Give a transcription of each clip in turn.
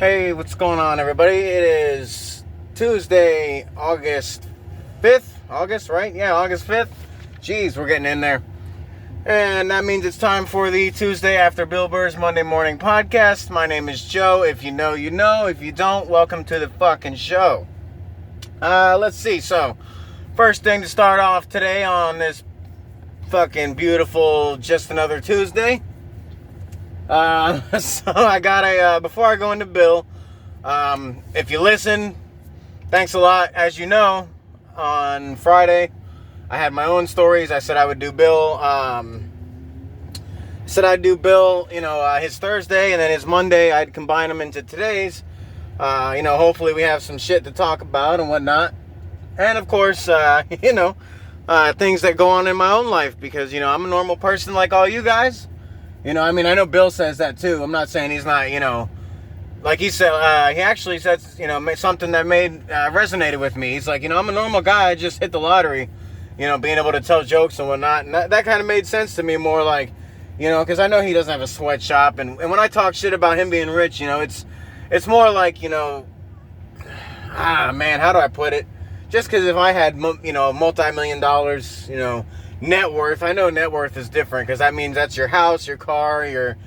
Hey, what's going on, everybody? It is Tuesday, August 5th. August, right? Yeah, August 5th. Jeez, we're getting in there. And that means it's time for the Tuesday after Bill Burr's Monday Morning Podcast. My name is Joe. If you know, you know. If you don't, welcome to the fucking show. Let's see. So, first thing to start off today on this fucking beautiful, just another Tuesday. So I got before I go into Bill, if you listen, thanks a lot. As you know, on Friday, I had my own stories. I said I would do Bill, his Thursday, and then his Monday, I'd combine them into today's. Hopefully we have some shit to talk about and whatnot. And of course, things that go on in my own life, because, I'm a normal person like all you guys. I know Bill says that too. I'm not saying he's not, like he said, he actually said, something that resonated with me. He's like, I'm a normal guy. I just hit the lottery, being able to tell jokes and whatnot. And that kind of made sense to me, more like, because I know he doesn't have a sweatshop. And when I talk shit about him being rich, it's more like, how do I put it? Just because if I had, multi-million dollars, net worth. I know net worth is different, because that means that's your house, your car, your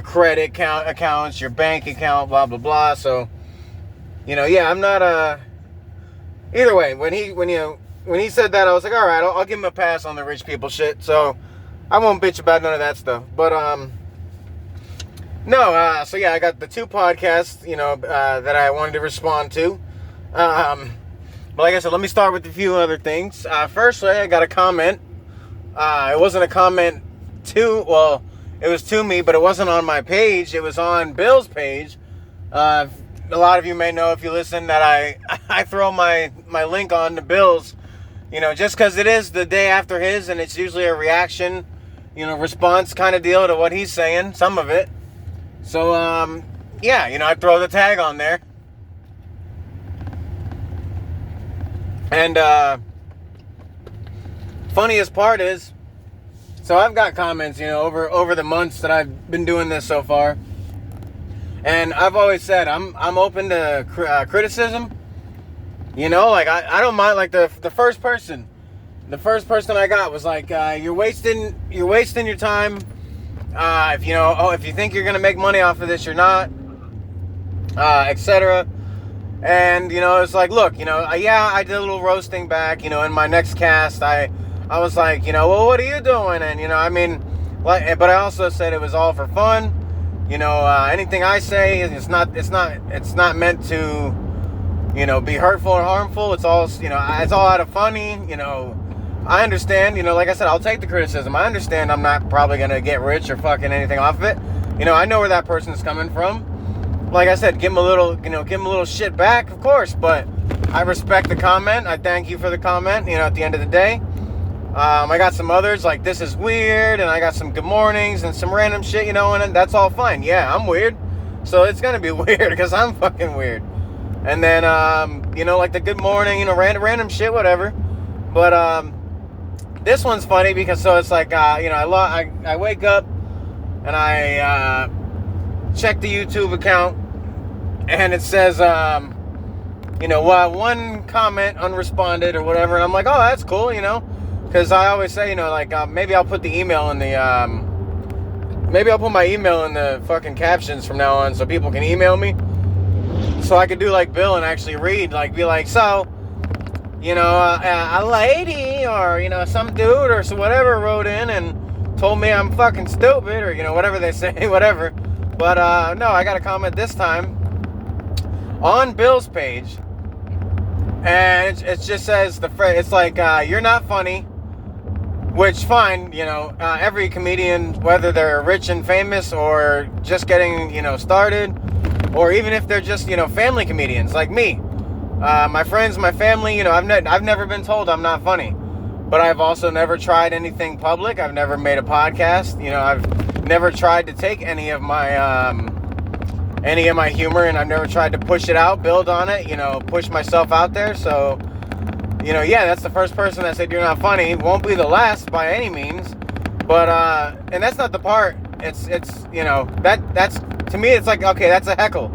credit accounts, your bank account, blah blah blah. So, I'm not either way. When he said that, I was like, all right, I'll give him a pass on the rich people shit. So I won't bitch about none of that stuff. But so yeah, I got the two podcasts, that I wanted to respond to. But like I said, let me start with a few other things. Firstly, I got a comment. It wasn't a comment it was to me, but it wasn't on my page. It was on Bill's page. A lot of you may know, if you listen, that I throw my link on to Bill's, just because it is the day after his, and it's usually a reaction, response kind of deal to what he's saying, some of it. So, I throw the tag on there. And, funniest part is, so I've got comments, over the months that I've been doing this so far, and I've always said I'm open to criticism. I don't mind. Like the first person I got was like, you're wasting your time. If you think you're gonna make money off of this, you're not, etc. And it's like, look, I did a little roasting back. In my next cast, I was like, well, what are you doing? And, but I also said it was all for fun. Anything I say, it's not meant to, be hurtful or harmful. It's all, it's all out of funny. I understand, like I said, I'll take the criticism. I understand I'm not probably going to get rich or fucking anything off of it. I know where that person's coming from. Like I said, give him a little shit back, of course, but I respect the comment. I thank you for the comment, at the end of the day. I got some others, like, this is weird, and I got some good mornings and some random shit, and that's all fine. Yeah, I'm weird, so it's gonna be weird, because I'm fucking weird. And then, like the good morning, random shit, whatever. But, this one's funny, because, so it's like, I wake up, and I, check the YouTube account, and it says, one comment unresponded or whatever, and I'm like, oh, that's cool, because I always say, maybe I'll put the email in the, maybe I'll put my email in the fucking captions from now on, so people can email me, so I could do like Bill and actually read, be like, so, a lady, or, some dude, or so whatever wrote in and told me I'm fucking stupid, or, whatever they say, whatever. But, no, I got a comment this time on Bill's page, and it just says the phrase, it's like, you're not funny, which, fine, every comedian, whether they're rich and famous, or just getting, started, or even if they're just, family comedians, like me, my friends, my family, I've never been told I'm not funny, but I've also never tried anything public. I've never made a podcast, I've never tried to take any of my humor, and I've never tried to push it out, build on it, push myself out there. So, that's the first person that said you're not funny. Won't be the last by any means. But, and that's not the part. It's, that's, to me, it's like, okay, that's a heckle.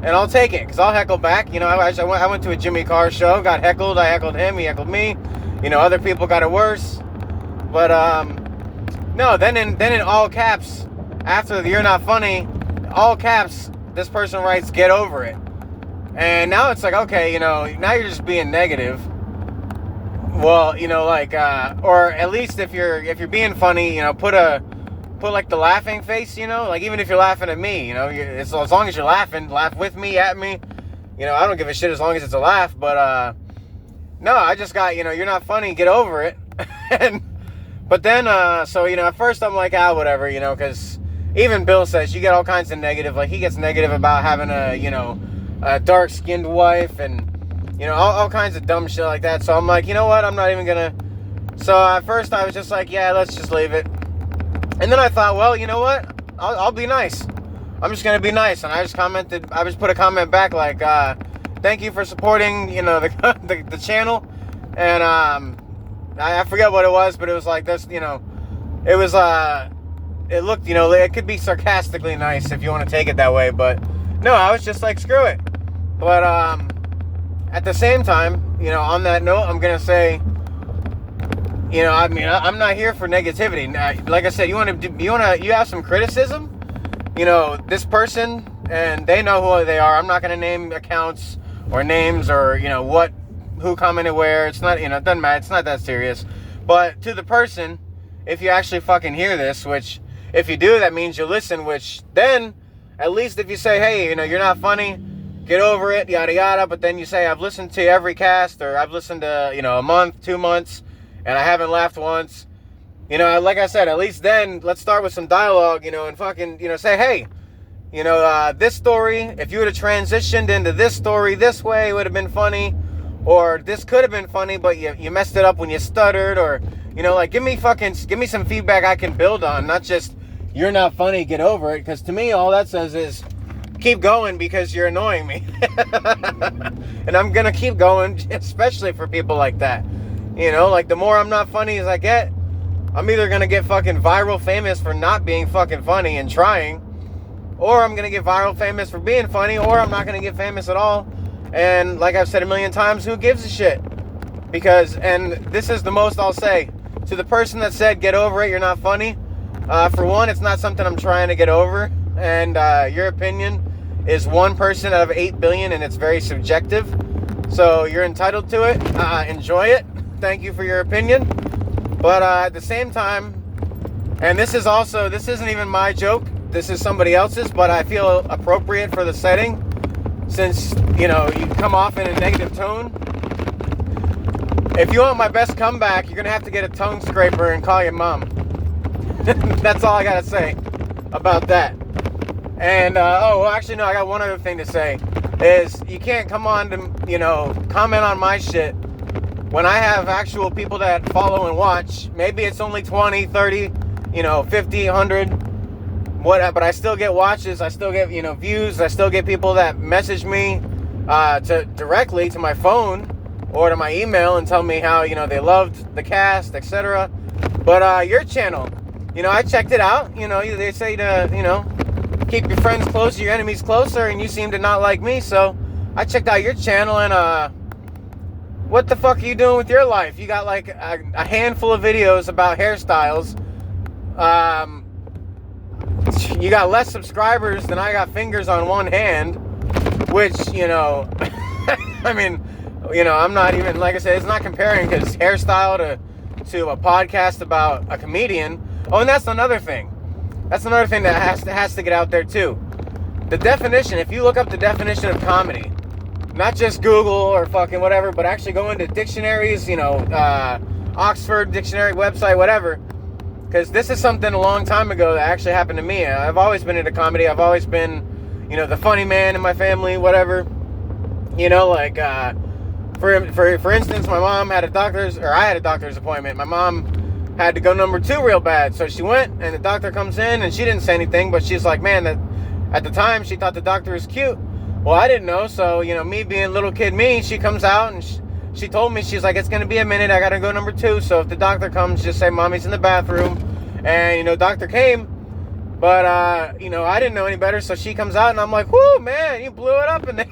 and I'll take it, because I'll heckle back. You know, I went to a Jimmy Carr show, got heckled, I heckled him, he heckled me. You know, other people got it worse. But, no, then in all caps, after the "you're not funny," all caps, this person writes, "get over it." And now it's like, okay, you know, now you're just being negative. Well, you know, like, or at least if you're being funny, you know, put like the laughing face, you know, like even if you're laughing at me, you know, it's as long as you're laughing, laugh with me, at me, you know, I don't give a shit as long as it's a laugh. But no, I just got, you know, "you're not funny, get over it." But then, so, you know, at first I'm like, whatever, you know, because even Bill says you get all kinds of negative, like he gets negative about having a dark-skinned wife, and, you know, all kinds of dumb shit like that. So I'm like, you know what, I'm not even gonna. So at first I was just like, yeah, let's just leave it. And then I thought, well, you know what, I'll be nice. I'm just gonna be nice. And I just put a comment back like, thank you for supporting, you know, the channel. And I forget what it was, but it was like this, you know, it was it looked, you know, it could be sarcastically nice if you want to take it that way, but no, I was just like, screw it. But at the same time, you know, on that note, I'm gonna say, you know, I mean, I'm not here for negativity. Like I said, you have some criticism, you know, this person, and they know who they are. I'm not gonna name accounts or names or, you know, who commented where. It's not, you know, it doesn't matter. It's not that serious. But to the person, if you actually fucking hear this, which if you do, that means you listen, which then at least if you say, hey, you know, "you're not funny, get over it," yada yada, but then you say, "I've listened to every cast," or "I've listened to, you know, a month, 2 months, and I haven't laughed once," you know, like I said, at least then let's start with some dialogue, you know, and fucking, you know, say, hey, you know, this story, if you would have transitioned into this story this way, it would have been funny. Or this could have been funny, but you messed it up when you stuttered. Or, you know, like, give me some feedback I can build on, not just "you're not funny, get over it." Because to me, all that says is keep going because you're annoying me. And I'm gonna keep going, especially for people like that. You know, like, the more I'm not funny as I get, I'm either gonna get fucking viral famous for not being fucking funny and trying, or I'm gonna get viral famous for being funny, or I'm not gonna get famous at all. And like I've said a million times, who gives a shit? Because, and this is the most I'll say, to the person that said "get over it, you're not funny," for one, it's not something I'm trying to get over. And your opinion is one person out of 8 billion, and it's very subjective. So you're entitled to it. Enjoy it. Thank you for your opinion. But at the same time, and this isn't even my joke, this is somebody else's, but I feel appropriate for the setting. Since, you know, you come off in a negative tone. If you want my best comeback, you're going to have to get a tongue scraper and call your mom. That's all I got to say about that. And, actually, no, I got one other thing to say. Is you can't come on to, you know, comment on my shit when I have actual people that follow and watch. Maybe it's only 20, 30, you know, 50, 100. But I still get watches, I still get, you know, views, I still get people that message me directly to my phone or to my email and tell me how, you know, they loved the cast, etc. But your channel, you know, I checked it out. You know, they say to, you know, keep your friends close, your enemies closer, and you seem to not like me, so I checked out your channel, and what the fuck are you doing with your life? You got like a handful of videos about hairstyles. You got less subscribers than I got fingers on one hand, which, you know, I mean, you know, I'm not even, like I said, it's not comparing his hairstyle to a podcast about a comedian. Oh, and that's another thing. That's another thing that has to get out there too. The definition, if you look up the definition of comedy, not just Google or fucking whatever, but actually go into dictionaries, you know, Oxford Dictionary website, whatever. Because this is something a long time ago that actually happened to me. I've always been into comedy. I've always been, you know, the funny man in my family, whatever. You know, like, for instance, my mom had I had a doctor's appointment. My mom had to go number 2 real bad. So she went, and the doctor comes in, and she didn't say anything, but she's like, man, that at the time, she thought the doctor was cute. Well, I didn't know. So, you know, me being little kid me, she comes out, and she told me, she's like, it's going to be a minute. I got to go number 2. So if the doctor comes, just say, mommy's in the bathroom. And, you know, doctor came. But, I didn't know any better, so she comes out, and I'm like, whoo, man, you blew it up in there.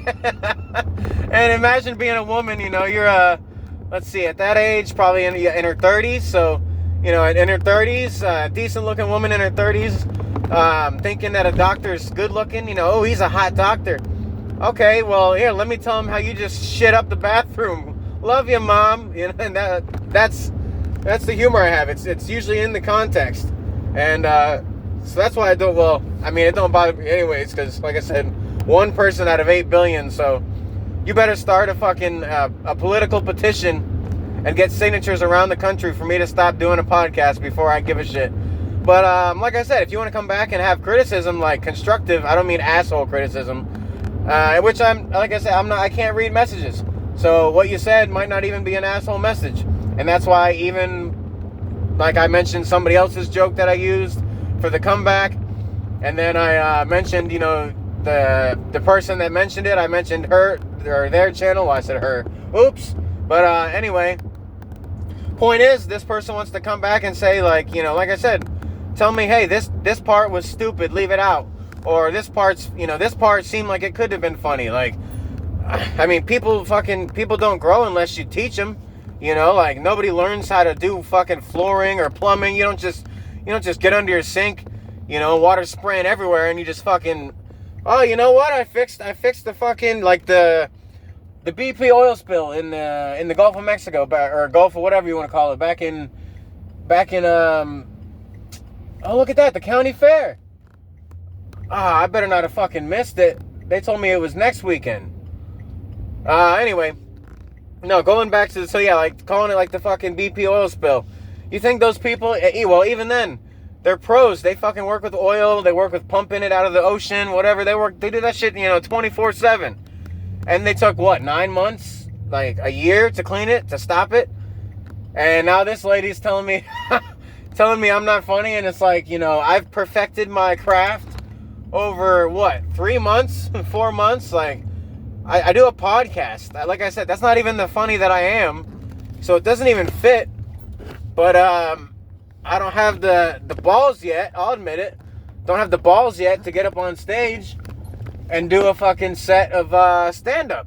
And imagine being a woman, you're, let's see, at that age, probably in her 30s, so, in her 30s, decent-looking woman in her 30s, thinking that a doctor's good-looking, oh, he's a hot doctor. Okay, well, here, let me tell him how you just shit up the bathroom. Love you, Mom. And that's the humor I have. It's usually in the context. And, so that's why it don't bother me anyways, because, like I said, one person out of 8 billion, so you better start a political petition and get signatures around the country for me to stop doing a podcast before I give a shit. But, like I said, if you want to come back and have criticism, like constructive, I don't mean asshole criticism, which I can't read messages. So what you said might not even be an asshole message. And that's why even, like I mentioned somebody else's joke that I used for the comeback, and then I mentioned, the person that mentioned it, I mentioned her, or their channel. Well, I said her. Oops. But anyway, point is, this person wants to come back and say, like I said, tell me, hey, this part was stupid, leave it out. Or this part seemed like it could have been funny. Like, I mean, people don't grow unless you teach them. Like, nobody learns how to do fucking flooring or plumbing. You don't just get under your sink, water spraying everywhere, and you just fucking, oh, you know what? I fixed the fucking, like, the BP oil spill in the Gulf of Mexico, or Gulf of whatever you want to call it, back in oh, look at that, the county fair. I better not have fucking missed it. They told me it was next weekend. Anyway, no, going back to like calling it like the fucking BP oil spill. You think those people, well, even then, they're pros. They fucking work with oil. They work with pumping it out of the ocean, whatever. They do that shit, 24/7. And they took, 9 months? Like, a year to clean it, to stop it? And now this lady's telling me, I'm not funny. And it's like, I've perfected my craft over, 3 months, 4 months? Like, I do a podcast. Like I said, that's not even the funny that I am. So it doesn't even fit. But I don't have the balls yet. I'll admit it. Don't have the balls yet to get up on stage and do a fucking set of stand-up.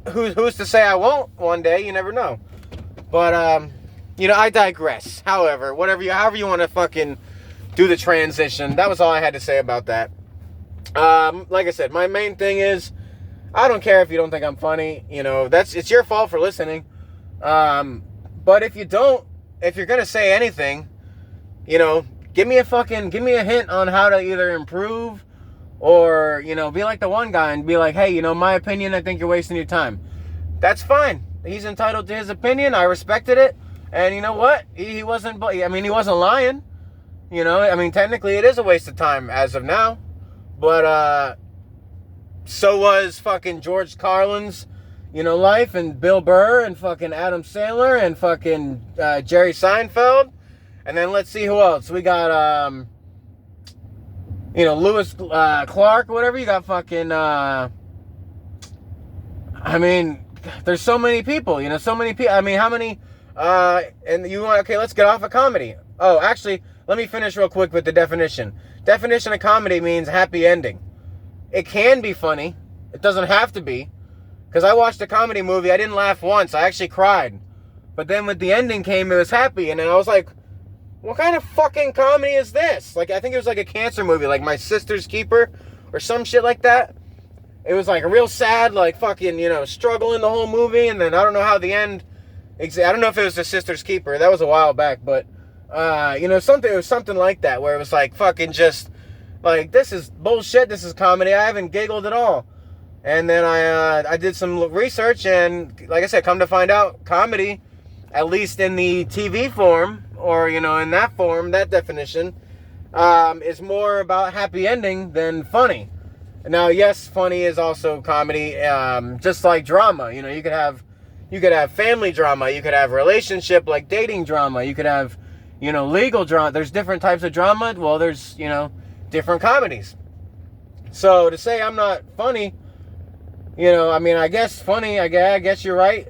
Who's to say I won't one day? You never know. But I digress. However you want to fucking do the transition. That was all I had to say about that. Like I said, my main thing is, I don't care if you don't think I'm funny. It's your fault for listening. But if you're gonna say anything, give me a hint on how to either improve or, be like the one guy and be like, hey, my opinion, I think you're wasting your time. That's fine. He's entitled to his opinion. I respected it. And you know what? He wasn't lying. Technically it is a waste of time as of now. But, so was fucking George Carlin's, life, and Bill Burr, and fucking Adam Sandler, and fucking Jerry Seinfeld. And then let's see who else. We got, Lewis Clark, whatever. You got fucking, there's so many people, so many people. How many, okay, let's get off of comedy. Oh, actually, let me finish real quick with the definition. Definition of comedy means happy ending. It can be funny. It doesn't have to be. Because I watched a comedy movie, I didn't laugh once. I actually cried. But then when the ending came, it was happy. And then I was like, what kind of fucking comedy is this? Like, I think it was like a cancer movie, like My Sister's Keeper, or some shit like that. It was like a real sad, like fucking, struggle in the whole movie. And then I don't know how the end, I don't know if it was The Sister's Keeper. That was a while back, but it was something like that, where it was like fucking just like, this is bullshit, this is comedy, I haven't giggled at all. And then I did some research, and like I said, come to find out, comedy, at least in the TV form, or in that form, that definition, is more about happy ending than funny. Now, yes, funny is also comedy, just like drama. You could have family drama, you could have relationship, like dating drama, you could have legal drama. There's different types of drama. Well, there's, different comedies. So to say I'm not funny, I guess funny, I guess you're right.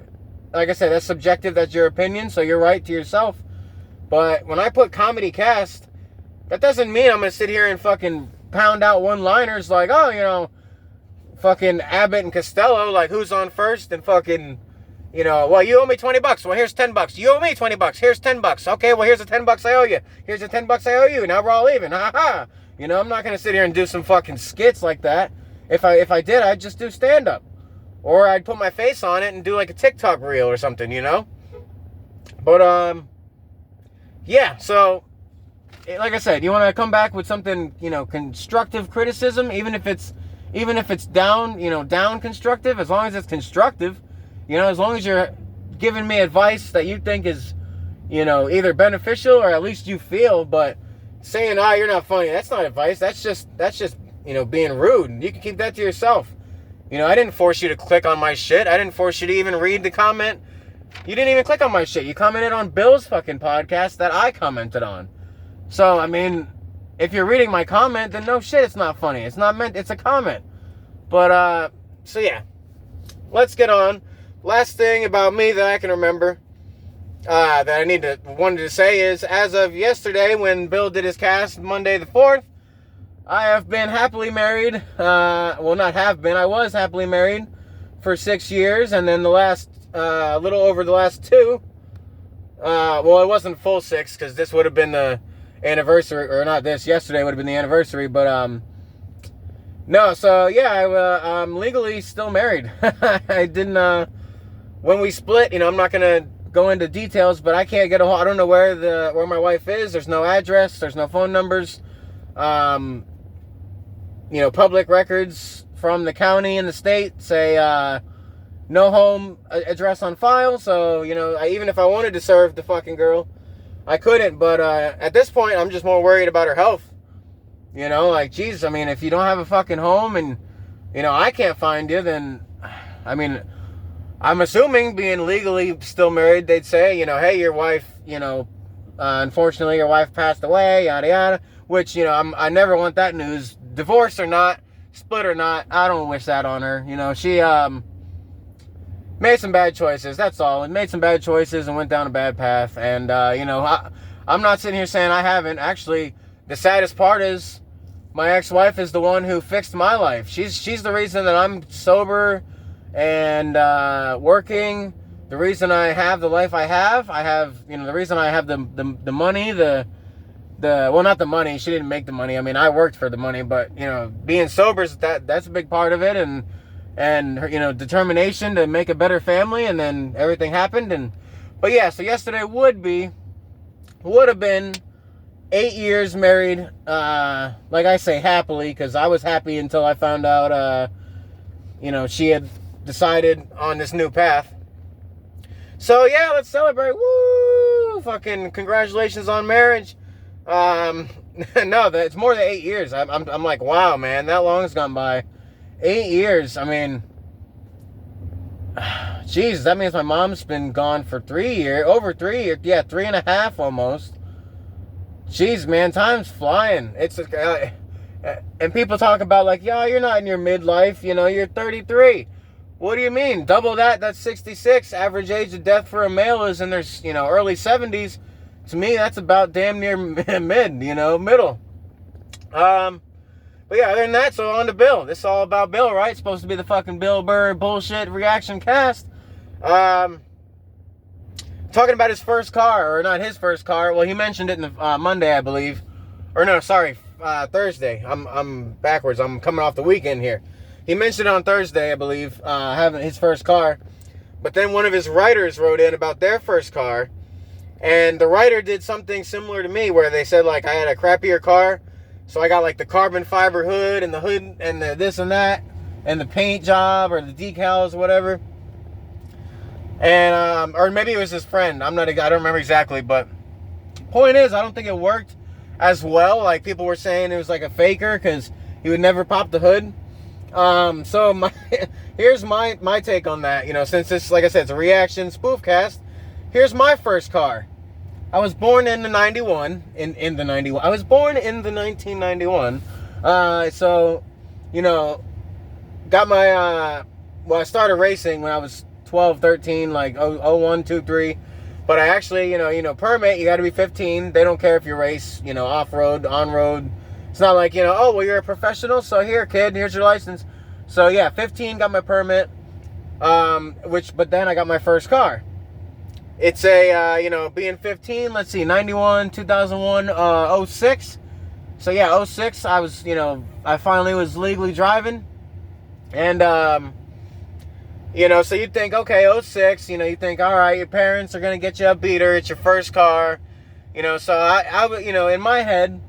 Like I said, that's subjective. That's your opinion. So you're right to yourself. But when I put comedy cast, that doesn't mean I'm going to sit here and fucking pound out one-liners like, oh, you know, fucking Abbott and Costello, like, who's on first, and fucking, you know, well, you owe me $20. Well, here's $10. You owe me $20. Here's $10. Okay, well, here's the $10 I owe you. Here's the $10 I owe you. Now we're all even. Ha ha. You know, I'm not going to sit here and do some fucking skits like that. If I did, I'd just do stand-up. Or I'd put my face on it and do like a TikTok reel or something, you know? But, yeah, so, like I said, you want to come back with something, you know, constructive criticism, even if it's down, you know, down constructive, as long as it's constructive, you know, as long as you're giving me advice that you think is, you know, either beneficial or at least you feel, but saying, oh, you're not funny, that's not advice, that's just, you know, being rude. You can keep that to yourself. You know, I didn't force you to click on my shit. I didn't force you to even read the comment. You didn't even click on my shit. You commented on Bill's fucking podcast that I commented on. So, I mean, if you're reading my comment, then no shit, it's not funny. It's not meant, it's a comment. But, so yeah. Let's get on. Last thing about me that I can remember, that I wanted to say is, as of yesterday, when Bill did his cast, Monday the 4th, I have been happily married, well, not have been, I was happily married for 6 years, and then the last, a little over the last 2, well, it wasn't full 6, because this would have been the anniversary, or not this, yesterday would have been the anniversary, but, no, so, yeah, I'm legally still married. I didn't, when we split, you know, I'm not gonna go into details, but I can't get a hold, I don't know where my wife is, there's no address, there's no phone numbers, you know, public records from the county and the state say, no home address on file, so, you know, even if I wanted to serve the fucking girl, I couldn't, but, at this point, I'm just more worried about her health, you know, like, Jesus, I mean, if you don't have a fucking home, and, you know, I can't find you, then, I mean, I'm assuming, being legally still married, they'd say, you know, hey, your wife, you know, unfortunately, your wife passed away, yada, yada, which, you know, I never want that news, divorce or not, split or not, I don't wish that on her. You know, she made some bad choices, that's all. And made some bad choices and went down a bad path. And, you know, I'm not sitting here saying I haven't. Actually, the saddest part is my ex-wife is the one who fixed my life. She's the reason that I'm sober and working. The reason I have the life I have, you know, the reason I have the money, well, not the money, she didn't make the money, I mean, I worked for the money, but, you know, being sober, that's a big part of it, and her, you know, determination to make a better family, and then everything happened, but yeah, so yesterday would have been 8 years married, like I say, happily, because I was happy until I found out, you know, she had decided on this new path. So yeah, let's celebrate. Woo! Fucking congratulations on marriage. No, it's more than 8 years. I'm like, wow, man, that long has gone by. 8 years. I mean, Jesus, that means my mom's been gone for 3 years, over 3 years. Yeah, 3.5 almost. Jeez, man, time's flying. It's and people talk about like, yeah, you're not in your midlife. You know, you're 33. What do you mean? Double that, that's 66. Average age of death for a male is in their, you know, early 70s. To me, that's about damn near mid, you know, middle. But yeah, other than that, so on to Bill. This is all about Bill, right? It's supposed to be the fucking Bill Burr bullshit reaction cast. Talking about his first car, or not his first car. Well, he mentioned it in the Monday, I believe. Or no, sorry, Thursday. I'm backwards. I'm coming off the weekend here. He mentioned it on Thursday, I believe, having his first car. But then one of his writers wrote in about their first car. And the writer did something similar to me, where they said, like, I had a crappier car, so I got, like, the carbon fiber hood and the hood and the this and that, and the paint job or the decals or whatever. And, or maybe it was his friend. I don't remember exactly, but point is, I don't think it worked as well. Like, people were saying it was like a faker because he would never pop the hood. So here's my take on that. You know, since this, like I said, it's a reaction spoofcast. Here's my first car. I was born in the 91. I was born in the 1991. So, you know, got my, well, I started racing when I was 12, 13, like 01, 2, 3. But I actually, permit, you got to be 15. They don't care if you race, off-road, on-road. It's not like, oh, well, you're a professional, so here, kid, here's your license. So, yeah, 15, got my permit, but then I got my first car. It's a, being 15, let's see, 91, 2001, 06. So, yeah, 06, I was, I finally was legally driving. And, so you think, okay, 06, you think, all right, your parents are going to get you a beater. It's your first car. So I in my head,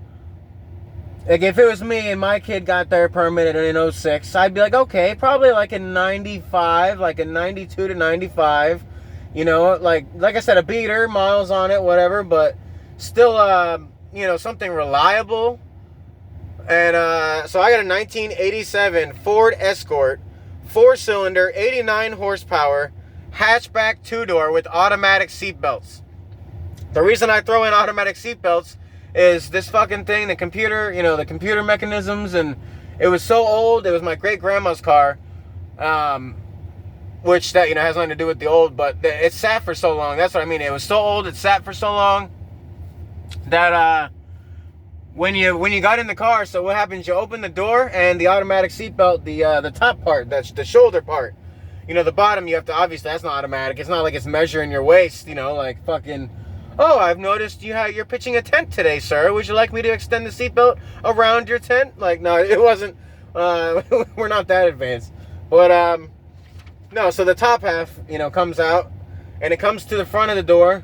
like if it was me and my kid got their permit in 06, I'd be like, okay, probably like a 95, like a 92 to 95. Like I said, a beater, miles on it, whatever, but still, something reliable. And so I got a 1987 Ford Escort, 4-cylinder, 89 horsepower, hatchback 2-door with automatic seatbelts. The reason I throw in automatic seatbelts is this fucking thing, the computer, the computer mechanisms, and it was so old. It was my great-grandma's car, which that, has nothing to do with the old, but it sat for so long. That's what I mean. It was so old, it sat for so long that, when you got in the car, so what happens? You open the door and the automatic seatbelt, the top part, that's the shoulder part. The bottom, you have to, obviously that's not automatic. It's not like it's measuring your waist, like fucking, oh, I've noticed you're pitching a tent today, sir. Would you like me to extend the seatbelt around your tent? Like, no, it wasn't, we're not that advanced. But, no, so the top half, comes out and it comes to the front of the door.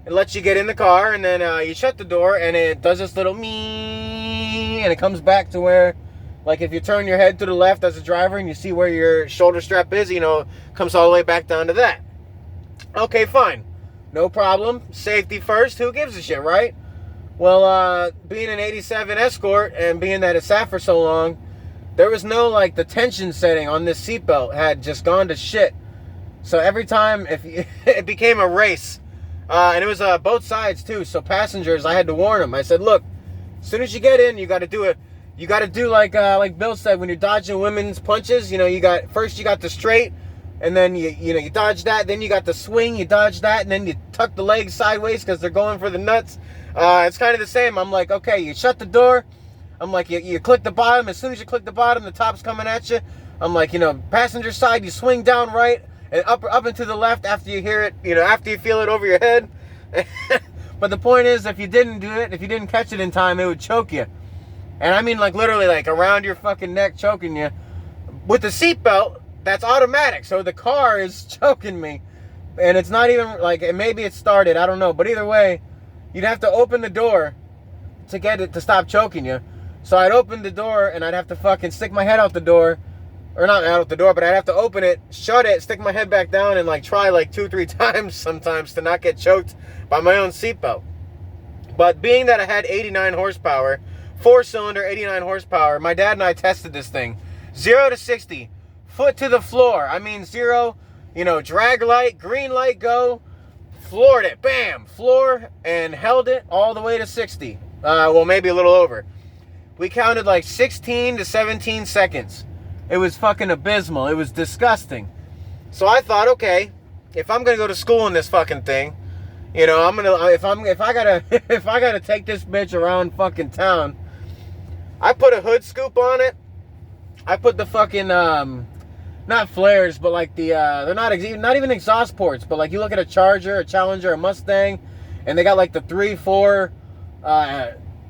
It lets you get in the car, and then you shut the door, and it does this little me, and it comes back to where, like if you turn your head to the left as a driver and you see where your shoulder strap is, comes all the way back down to that. Okay, fine. No problem. Safety first. Who gives a shit, right? Well, being an 87 Escort, and being that it sat for so long, there was no, like, the tension setting on this seatbelt had just gone to shit. So every time, it became a race. And it was both sides too. So passengers, I had to warn them. I said, look, as soon as you get in, you got to do it. You got to do like Bill said, when you're dodging women's punches, you got the straight, and then you dodge that. Then you got the swing, you dodge that, and then you tuck the legs sideways because they're going for the nuts. It's kind of the same. I'm like, okay, you shut the door. I'm like, you click the bottom. As soon as you click the bottom, the top's coming at you. I'm like, passenger side, you swing down right. And up and to the left after you hear it, after you feel it over your head. But the point is, if you didn't do it, if you didn't catch it in time, it would choke you. And I mean, like, literally, like, around your fucking neck, choking you. With the seatbelt, that's automatic. So the car is choking me. And it's not even, like, maybe it started, I don't know. But either way, you'd have to open the door to get it to stop choking you. So I'd open the door, and I'd have to fucking stick my head out the door. Or not out the door, but I'd have to open it, shut it, stick my head back down, and like try like 2-3 times sometimes to not get choked by my own seatbelt. But being that I had 89 horsepower, 4-cylinder, 89 horsepower, my dad and I tested this thing. 0 to 60, foot to the floor. I mean 0, drag light, green light, go, floored it, bam, floor, and held it all the way to 60. Well, maybe a little over. We counted like 16 to 17 seconds. It was fucking abysmal. It was disgusting. So I thought, okay, if I'm gonna go to school in this fucking thing, I'm gonna if I gotta take this bitch around fucking town, I put a hood scoop on it. I put the fucking not flares, but like they're not even exhaust ports, but like you look at a Charger, a Challenger, a Mustang, and they got like the 3-4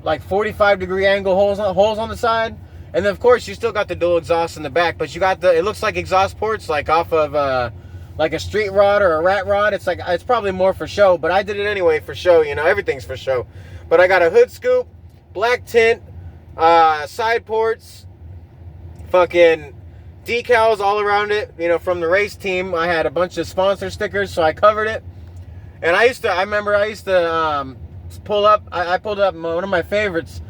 like 45-degree angle holes on the side. And then, of course, you still got the dual exhaust in the back, but you got it looks like exhaust ports, like off of, like a street rod or a rat rod. It's probably more for show, but I did it anyway for show, everything's for show. But I got a hood scoop, black tint, side ports, fucking decals all around it, from the race team. I had a bunch of sponsor stickers, so I covered it. And I remember I used to, pull up, I pulled up one of my favorites.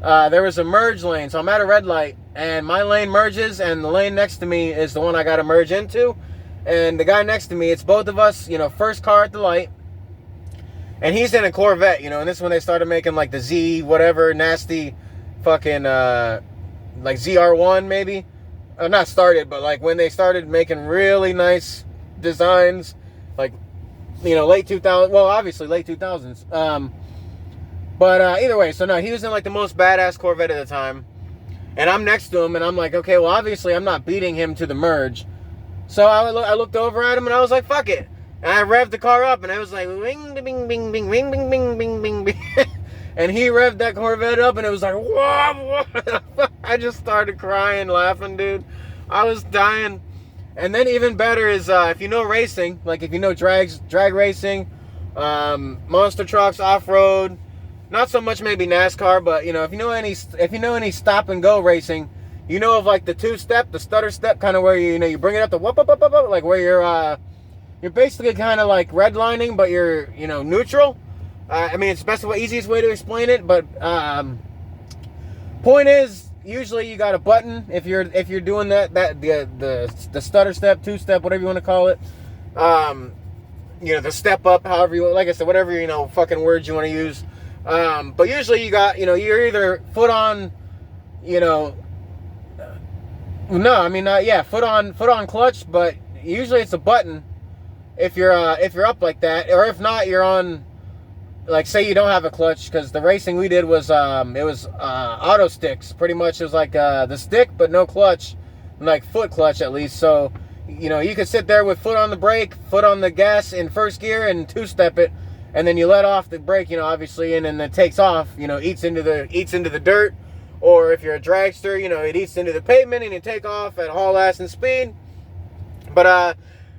There was a merge lane, so I'm at a red light, and my lane merges, and the lane next to me is the one I got to merge into, and the guy next to me, it's both of us, first car at the light, and he's in a Corvette, and this is when they started making, like, the Z, whatever, nasty, fucking, like, ZR1, maybe, not started, but, like, when they started making really nice designs, like, late 2000. Well, obviously late 2000s. But either way, so no, he was in like the most badass Corvette at the time, and I'm next to him, and I'm like, okay, well, obviously I'm not beating him to the merge. So I looked over at him, and I was like, fuck it. And I revved the car up, and I was like, ring, bing, bing, bing, ring, bing, bing, bing, bing, bing. And he revved that Corvette up, and it was like, whoa, whoa. I just started crying, laughing, dude. I was dying. And then even better is if you know racing, like if you know drag racing, monster trucks, off-road, not so much maybe NASCAR, but if you know any stop and go racing, you know of like the two-step, the stutter step, kind of where you bring it up to whoop, whoop, whoop, whoop, like where you're basically kind of like redlining, but you're neutral. I mean, it's the easiest way to explain it, but point is, usually you got a button if you're doing the stutter step, two-step, whatever you want to call it. The step up, however you, like I said, whatever fucking words you want to use. But usually you got you're either foot on, foot on clutch, but usually it's a button if you're up like that, or if not, you're on. Like, say you don't have a clutch, because the racing we did was, it was auto sticks. Pretty much it was like the stick, but no clutch. Like, foot clutch, at least. So, you could sit there with foot on the brake, foot on the gas in first gear, and two-step it. And then you let off the brake, obviously, and then it takes off, eats into the dirt. Or if you're a dragster, it eats into the pavement, and you take off at haul ass and speed. But,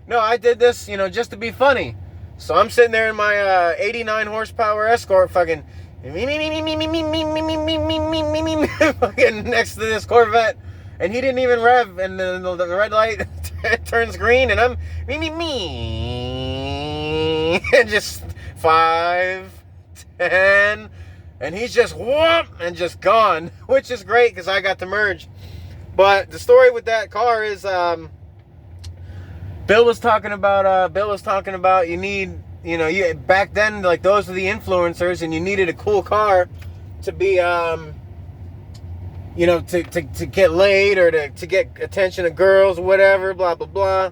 no, I did this, just to be funny. So I'm sitting there in my 89 horsepower Escort, fucking fucking next to this Corvette, and he didn't even rev, and the red light turns green, and I'm and just 5, 10, and he's just whoop and just gone, which is great because I got to merge. But the story with that car is Bill was talking about you need, back then, like, those were the influencers, and you needed a cool car to be, to get laid, or to get attention of girls, whatever, blah, blah, blah.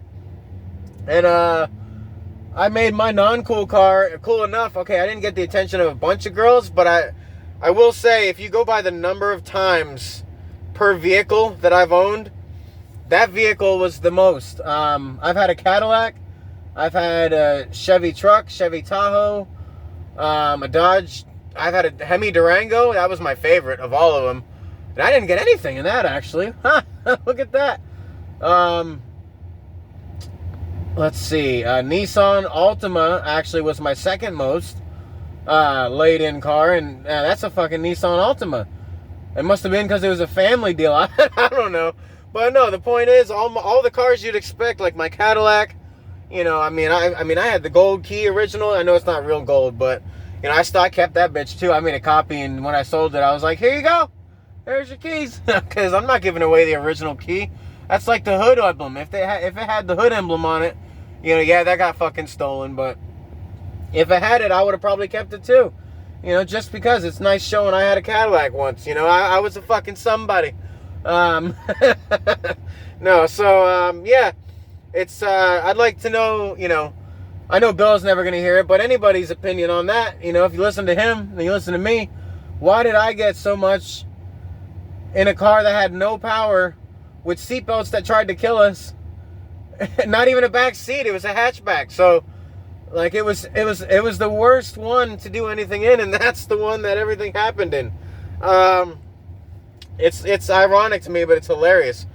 And, I made my non-cool car cool enough. Okay, I didn't get the attention of a bunch of girls, but I will say, if you go by the number of times per vehicle that I've owned, that vehicle was the most. I've had a Cadillac. I've had a Chevy truck, Chevy Tahoe, a Dodge. I've had a Hemi Durango. That was my favorite of all of them. And I didn't get anything in that, actually. Look at that. Let's see. Nissan Altima actually was my second most laid-in car. And that's a fucking Nissan Altima. It must have been because it was a family deal. I don't know. But no, the point is, all the cars you'd expect, like my Cadillac, I had the gold key original. I know it's not real gold, but, I kept that bitch too. I made a copy, and when I sold it, I was like, here you go. There's your keys. Because I'm not giving away the original key. That's like the hood emblem. If it had the hood emblem on it, that got fucking stolen. But if it had it, I would have probably kept it too. Just because it's nice showing I had a Cadillac once. I was a fucking somebody. No, so, yeah, it's, I'd like to know, I know Bill's never going to hear it, but anybody's opinion on that, if you listen to him, and you listen to me, why did I get so much in a car that had no power, with seatbelts that tried to kill us, not even a back seat, it was a hatchback, so, like, it was the worst one to do anything in, and that's the one that everything happened in. It's ironic to me, but it's hilarious.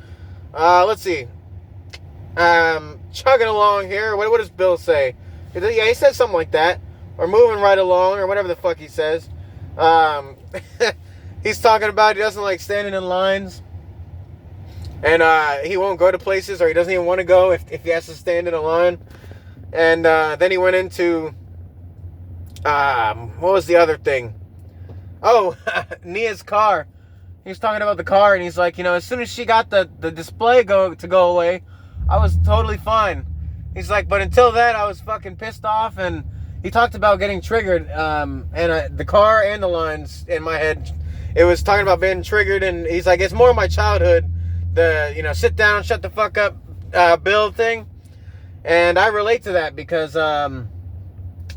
Let's see. Chugging along here. What does Bill say? Yeah, he said something like that. Or moving right along, or whatever the fuck he says. He's talking about he doesn't like standing in lines. And he won't go to places, or he doesn't even want to go if he has to stand in a line. And then he went into... what was the other thing? Oh, Nia's car. He was talking about the car, and he's like, as soon as she got the display to go away, I was totally fine. He's like, but until then, I was fucking pissed off, and he talked about getting triggered, and the car and the lines in my head, it was talking about being triggered, and he's like, it's more my childhood, the, sit down, shut the fuck up, Bill thing, and I relate to that, because,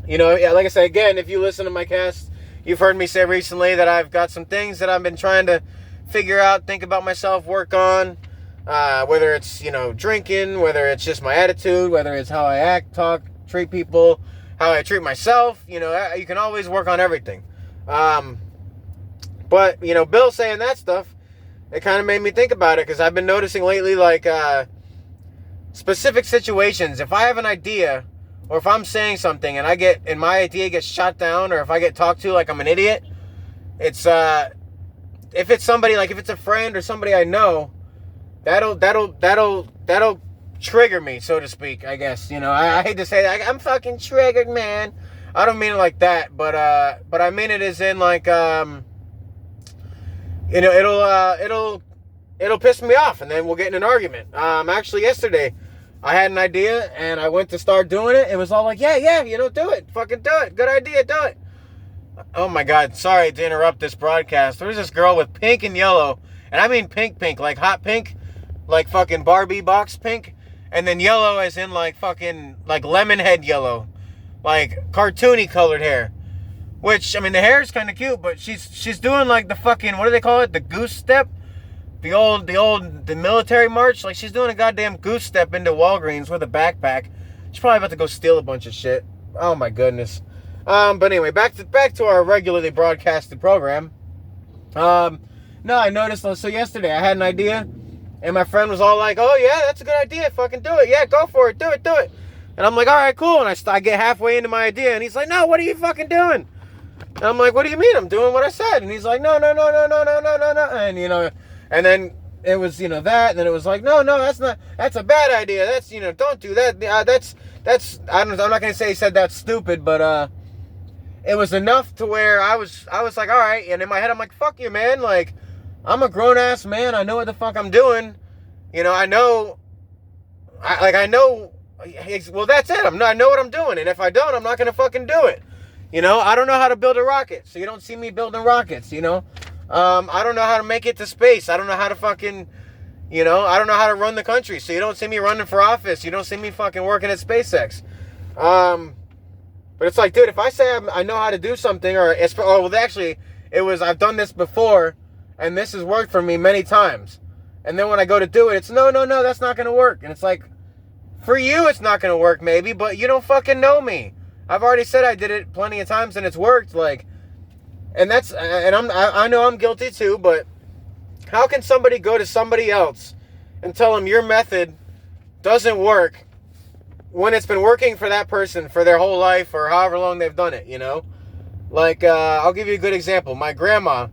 You know, yeah, like I said, again, if you listen to my cast, you've heard me say recently that I've got some things that I've been trying to figure out, think about myself, work on. Whether it's, you know, drinking, whether it's just my attitude, whether it's how I act, talk, treat people, how I treat myself. You know, you can always work on everything. But, you know, Bill saying that stuff, it kind of made me think about it, because I've been noticing lately, like, specific situations. If I have an idea, or if I'm saying something and my idea gets shot down, or if I get talked to like I'm an idiot, it's, if it's somebody, like if it's a friend or somebody I know, that'll trigger me, so to speak, I guess. You know, I hate to say that. I'm fucking triggered, man. I don't mean it like that, but I mean it as in, like, you know, it'll piss me off, and then we'll get in an argument. Actually, yesterday, I had an idea, and I went to start doing it. It was all like, yeah, you know, do it. Fucking do it. Good idea, do it. Oh, my God. Sorry to interrupt this broadcast. There was this girl with pink and yellow, and I mean pink, like hot pink, like fucking Barbie box pink, and then yellow as in, like, fucking, like, lemon head yellow, like, cartoony colored hair. Which, I mean, the hair is kind of cute, but she's doing, like, the fucking, what do they call it? The goose step? The military march. Like, she's doing a goddamn goose step into Walgreens with a backpack. She's probably about to go steal a bunch of shit. Oh my goodness. But anyway, back to our regularly broadcasted program. No, I noticed. So yesterday I had an idea, and my friend was all like, "Oh yeah, that's a good idea. Fucking do it. Yeah, go for it. Do it. And I'm like, "All right, cool." And I get halfway into my idea, and he's like, "No, what are you fucking doing?" And I'm like, "What do you mean? I'm doing what I said." And he's like, "No. And you know. And then it was, you know, that, and then it was like, no, that's a bad idea. That's, you know, don't do that. That's, I'm not going to say he said that's stupid, but, it was enough to where I was like, all right. And in my head, I'm like, fuck you, man. Like, I'm a grown ass man. I know what the fuck I'm doing. You know, I know, well, that's it. I know what I'm doing. And if I don't, I'm not going to fucking do it. You know, I don't know how to build a rocket, so you don't see me building rockets, you know. I don't know how to make it to space. I don't know how to fucking, you know, I don't know how to run the country. So you don't see me running for office. You don't see me fucking working at SpaceX. But it's like, dude, if I say I know how to do something, actually, I've done this before, and this has worked for me many times. And then when I go to do it, it's no, that's not going to work. And it's like, for you, it's not going to work maybe, but you don't fucking know me. I've already said I did it plenty of times and it's worked, like. And I know I'm guilty too, but how can somebody go to somebody else and tell them your method doesn't work when it's been working for that person for their whole life or however long they've done it, you know? Like, I'll give you a good example. My grandma,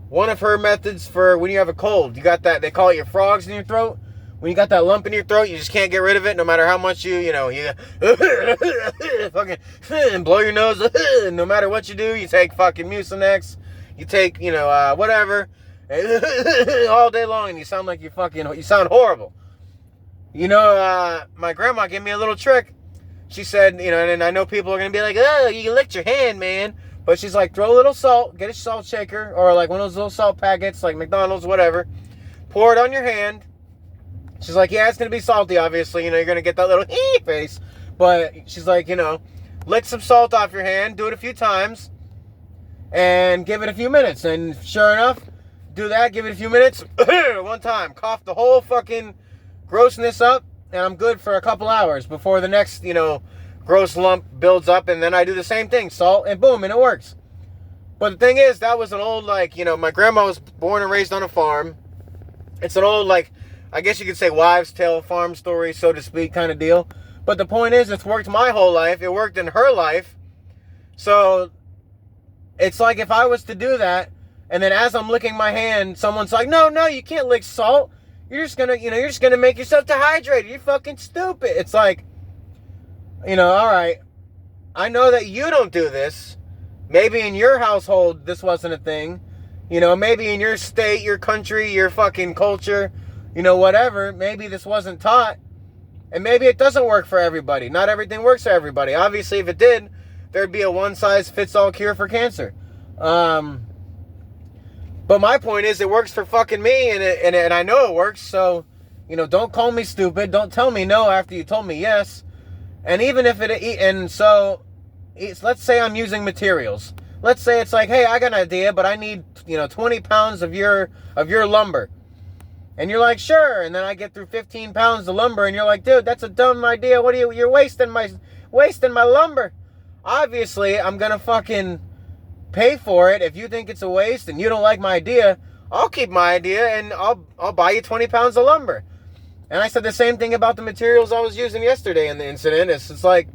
one of her methods for when you have a cold, you got that, they call it your frogs in your throat. When you got that lump in your throat, you just can't get rid of it no matter how much you fucking blow your nose. No matter what you do, you take fucking Mucinex, you take, you know, whatever, all day long, and you sound like you sound horrible. You know, my grandma gave me a little trick. She said, you know, and I know people are going to be like, oh, you licked your hand, man. But she's like, throw a little salt, get a salt shaker, or like one of those little salt packets, like McDonald's, whatever. Pour it on your hand. She's like, yeah, it's going to be salty, obviously. You know, you're going to get that little face. But she's like, you know, lick some salt off your hand. Do it a few times. And give it a few minutes. And sure enough, do that. Give it a few minutes. One time. Cough the whole fucking grossness up. And I'm good for a couple hours before the next, you know, gross lump builds up. And then I do the same thing. Salt and boom. And it works. But the thing is, that was an old, like, you know, my grandma was born and raised on a farm. It's an old, like, I guess you could say wives' tale farm story, so to speak, kind of deal. But the point is, it's worked my whole life. It worked in her life. So it's like if I was to do that, and then as I'm licking my hand, someone's like, no, you can't lick salt. You're just gonna make yourself dehydrated. You're fucking stupid. It's like, you know, all right, I know that you don't do this. Maybe in your household, this wasn't a thing. You know, maybe in your state, your country, your fucking culture, you know, whatever, maybe this wasn't taught, and maybe it doesn't work for everybody. Not everything works for everybody. Obviously, if it did, there'd be a one-size-fits-all cure for cancer. But my point is, it works for fucking me, and I know it works, so, you know, don't call me stupid. Don't tell me no after you told me yes. And even if it, and so, let's say I'm using materials. Let's say it's like, hey, I got an idea, but I need 20 pounds of your lumber. And you're like, sure. And then I get through 15 pounds of lumber, and you're like, dude, that's a dumb idea. You're wasting my lumber. Obviously, I'm gonna fucking pay for it. If you think it's a waste and you don't like my idea, I'll keep my idea and I'll buy you 20 pounds of lumber. And I said the same thing about the materials I was using yesterday in the incident. It's like,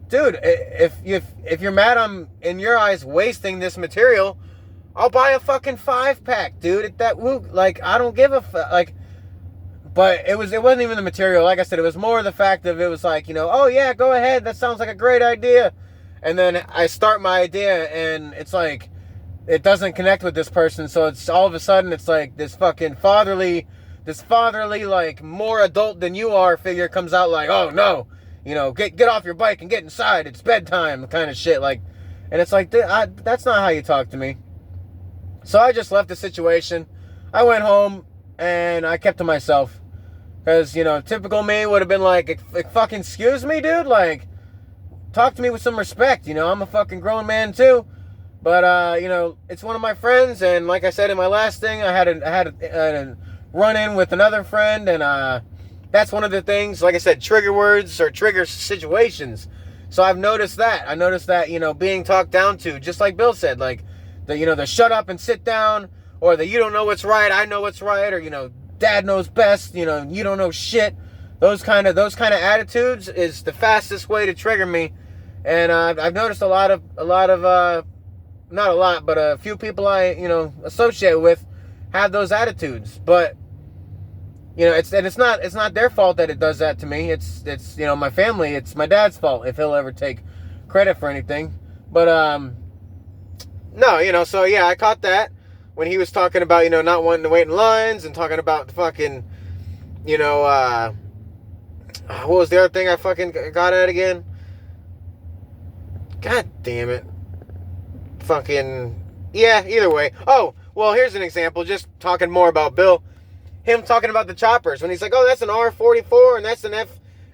dude, if you're mad I'm, in your eyes, wasting this material, I'll buy a fucking 5-pack, dude. I don't give a fuck. Like, but it wasn't even the material. Like I said, it was more the fact of, it was like, oh yeah, go ahead. That sounds like a great idea. And then I start my idea, and it's like, it doesn't connect with this person. So it's all of a sudden, it's like this fucking fatherly, like, more adult than you are figure comes out like, oh no, get off your bike and get inside. It's bedtime kind of shit. Like, and it's like, that's not how you talk to me. So I just left the situation. I went home and I kept to myself. Because, typical me would have been like, fucking excuse me, dude? Like, talk to me with some respect. I'm a fucking grown man too. But, it's one of my friends. And like I said in my last thing, I had a run-in with another friend. And that's one of the things, like I said, trigger words or trigger situations. So I've noticed that. I noticed that, being talked down to, just like Bill said, like, the shut up and sit down, or the you don't know what's right, I know what's right, or, dad knows best, you don't know shit. Those kind of attitudes is the fastest way to trigger me. And I've noticed a lot of not a lot, but a few people I, associate with have those attitudes. But, it's not their fault that it does that to me. It's my family, it's my dad's fault if he'll ever take credit for anything. But, no, so yeah, I caught that when he was talking about, not wanting to wait in lines, and talking about the fucking, what was the other thing I fucking got at again? God damn it. Fucking, yeah, either way. Oh, well, here's an example, just talking more about Bill. Him talking about the choppers, when he's like, oh, that's an R44, and that's an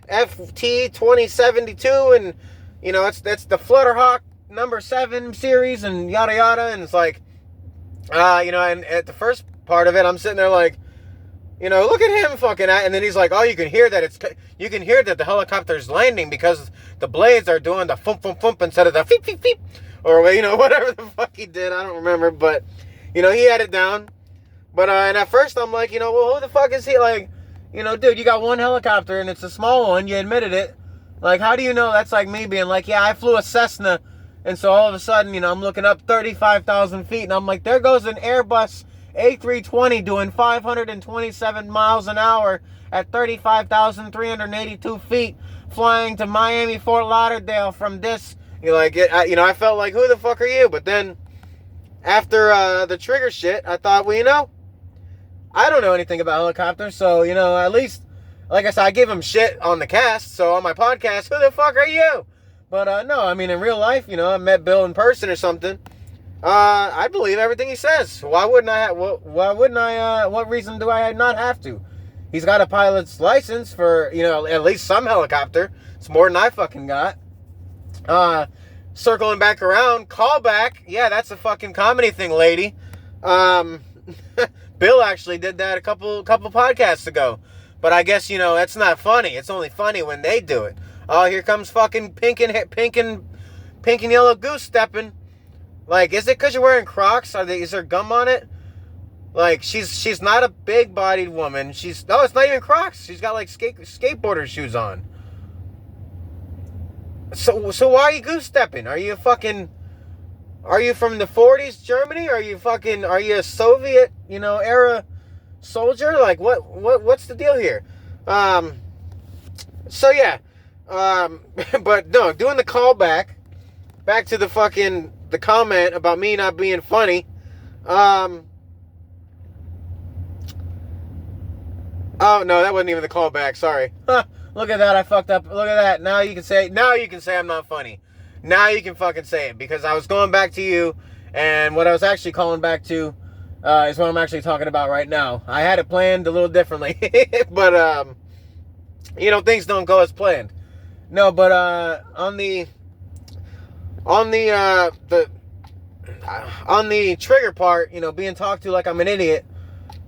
FT 2072, and, that's the Flutterhawk number 7 series, and yada yada. And it's like, and at the first part of it, I'm sitting there like, look at him fucking and then he's like, oh, you can hear that the helicopter's landing because the blades are doing the thump thump thump instead of the feep feep feep, or whatever the fuck he did. I don't remember, but he had it down. But and at first I'm like, well, who the fuck is he? Like, dude, you got one helicopter and it's a small one, you admitted it. Like, how do you know? That's like me being like, yeah, I flew a Cessna. And so all of a sudden, I'm looking up 35,000 feet, and I'm like, there goes an Airbus A320 doing 527 miles an hour at 35,382 feet, flying to Miami, Fort Lauderdale from this. You're like, I felt like, who the fuck are you? But then, after the trigger shit, I thought, well, I don't know anything about helicopters, so, at least, like I said, I gave him shit on the cast, so on my podcast, who the fuck are you? But, no, I mean, in real life, I met Bill in person or something. I believe everything he says. Why wouldn't I? What reason do I not have to? He's got a pilot's license for, at least some helicopter. It's more than I fucking got. Circling back around, callback. Yeah, that's a fucking comedy thing, lady. Bill actually did that a couple podcasts ago. But I guess, that's not funny. It's only funny when they do it. Oh, here comes fucking pink and yellow goose stepping. Like, is it because you're wearing Crocs? Is there gum on it? Like, she's not a big-bodied woman. It's not even Crocs. She's got, like, skateboarder shoes on. So why are you goose stepping? Are you from the 40s Germany? Are you a Soviet, era soldier? Like, what's the deal here? So yeah. But no, doing the callback back to the comment about me not being funny. Oh no, that wasn't even the callback. Sorry. Look at that, I fucked up. Look at that. Now you can say I'm not funny. Now you can fucking say it, because I was going back to you, and what I was actually calling back to is what I'm actually talking about right now. I had it planned a little differently, but things don't go as planned. No, but on the On the trigger part, being talked to like I'm an idiot.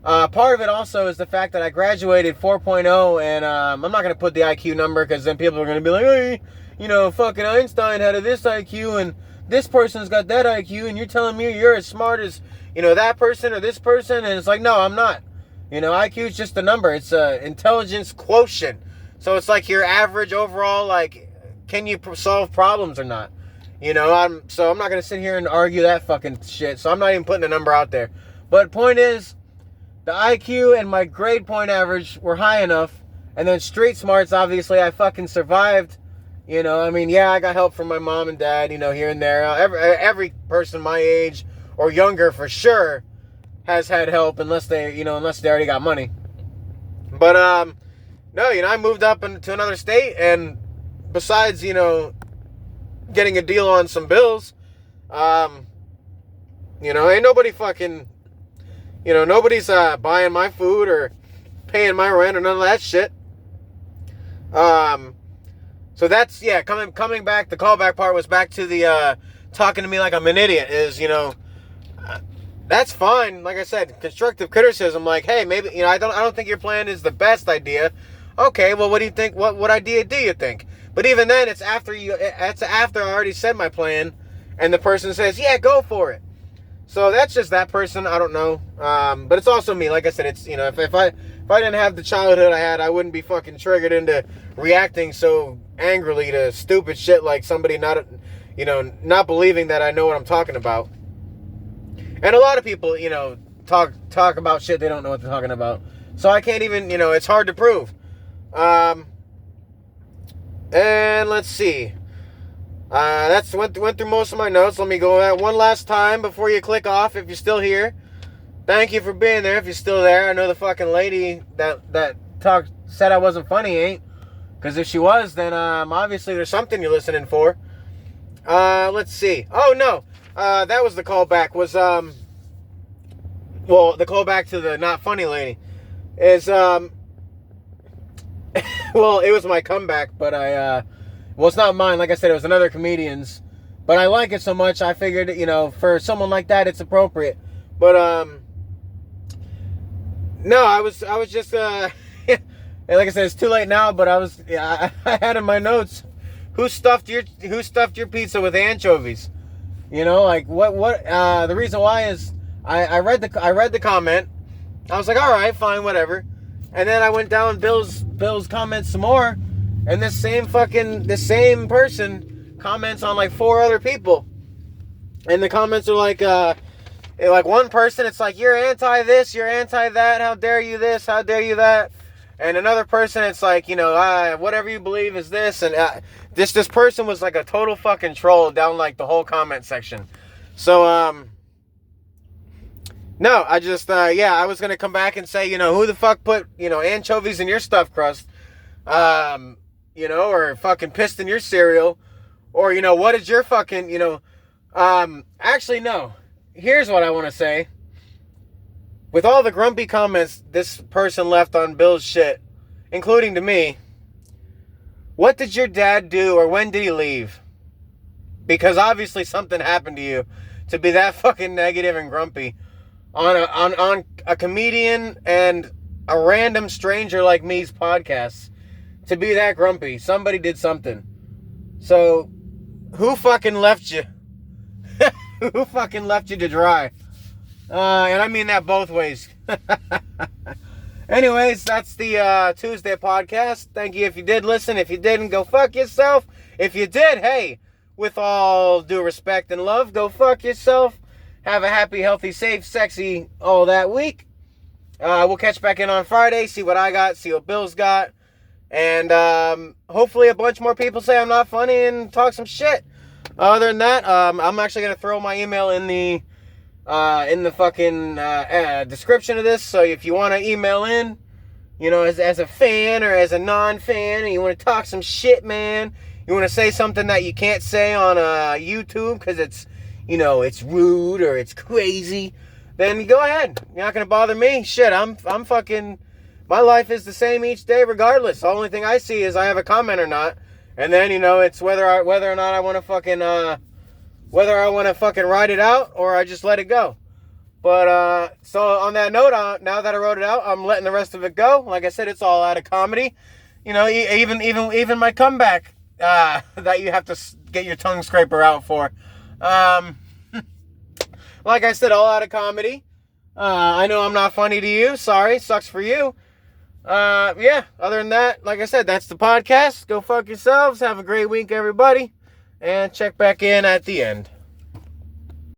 Part of it also is the fact that I graduated 4.0, and I'm not going to put the IQ number because then people are going to be like, hey, fucking Einstein had this IQ and this person's got that IQ, and you're telling me you're as smart as, that person or this person, and it's like, no, I'm not. IQ is just a number. It's a intelligence quotient. So it's like your average overall, like, can you solve problems or not? I'm not going to sit here and argue that fucking shit. So I'm not even putting a number out there. But point is, the IQ and my grade point average were high enough. And then street smarts, obviously, I fucking survived. I got help from my mom and dad, here and there. Every person my age or younger for sure has had help unless they already got money. But, no, I moved up into another state, and besides, getting a deal on some bills, ain't nobody fucking, nobody's buying my food or paying my rent or none of that shit. So that's, coming back, the callback part was back to the talking to me like I'm an idiot is, that's fine. Like I said, constructive criticism, like, hey, maybe, I don't think your plan is the best idea. Okay, well, what do you think? What idea do you think? But even then, it's after I already said my plan, and the person says, yeah, go for it. So that's just that person. I don't know. But it's also me. Like I said, it's, if I didn't have the childhood I had, I wouldn't be fucking triggered into reacting so angrily to stupid shit like somebody not believing that I know what I'm talking about. And a lot of people, talk about shit they don't know what they're talking about. So I can't even, it's hard to prove. And let's see. That's went through most of my notes. Let me go that one last time before you click off. If you're still here, thank you for being there. If you're still there, I know the fucking lady that said I wasn't funny ain't. Because if she was, then obviously there's something you're listening for. Let's see. Oh no, that was the callback. Was the callback to the not funny lady is well, it was my comeback, but it's not mine. Like I said, it was another comedian's. But I like it so much, I figured, for someone like that, it's appropriate. But, no, I was just, and like I said, it's too late now, but I had in my notes, who stuffed your pizza with anchovies? The reason why is, I read the comment. I was like, all right, fine, whatever. And then I went down Bill's comments some more, and this same person comments on like 4 other people, and the comments are like one person, it's like, you're anti this, you're anti that, how dare you this, how dare you that, and another person, it's like, whatever you believe is this, and this person was like a total fucking troll down like the whole comment section. So no, I just, I was going to come back and say, who the fuck put, anchovies in your stuffed crust, or fucking pissed in your cereal, or, what is your fucking, actually, no. Here's what I want to say. With all the grumpy comments this person left on Bill's shit, including to me, what did your dad do, or when did he leave? Because obviously something happened to you to be that fucking negative and grumpy on a comedian and a random stranger like me's podcasts. To be that grumpy, somebody did something. So, who fucking left you? Who fucking left you to dry? And I mean that both ways. Anyways, that's the Tuesday podcast. Thank you if you did listen. If you didn't, go fuck yourself. If you did, hey, with all due respect and love, go fuck yourself. Have a happy, healthy, safe, sexy, all that week. We'll catch back in on Friday, see what I got, see what Bill's got. And hopefully a bunch more people say I'm not funny and talk some shit. Other than that, I'm actually going to throw my email in the fucking description of this. So if you want to email in, as a fan or as a non-fan, and you want to talk some shit, man, you want to say something that you can't say on YouTube because it's, it's rude or it's crazy, then go ahead. You're not going to bother me. Shit, I'm fucking, my life is the same each day regardless. The only thing I see is I have a comment or not. And then, it's whether or not I want to fucking, whether I want to fucking ride it out or I just let it go. But, so on that note, now that I wrote it out, I'm letting the rest of it go. Like I said, it's all out of comedy. You know, even my comeback, that you have to get your tongue scraper out for. Like I said, all out of comedy. I know I'm not funny to you. Sorry. Sucks for you. Yeah, other than that, like I said, that's the podcast. Go fuck yourselves. Have a great week, everybody. And check back in at the end.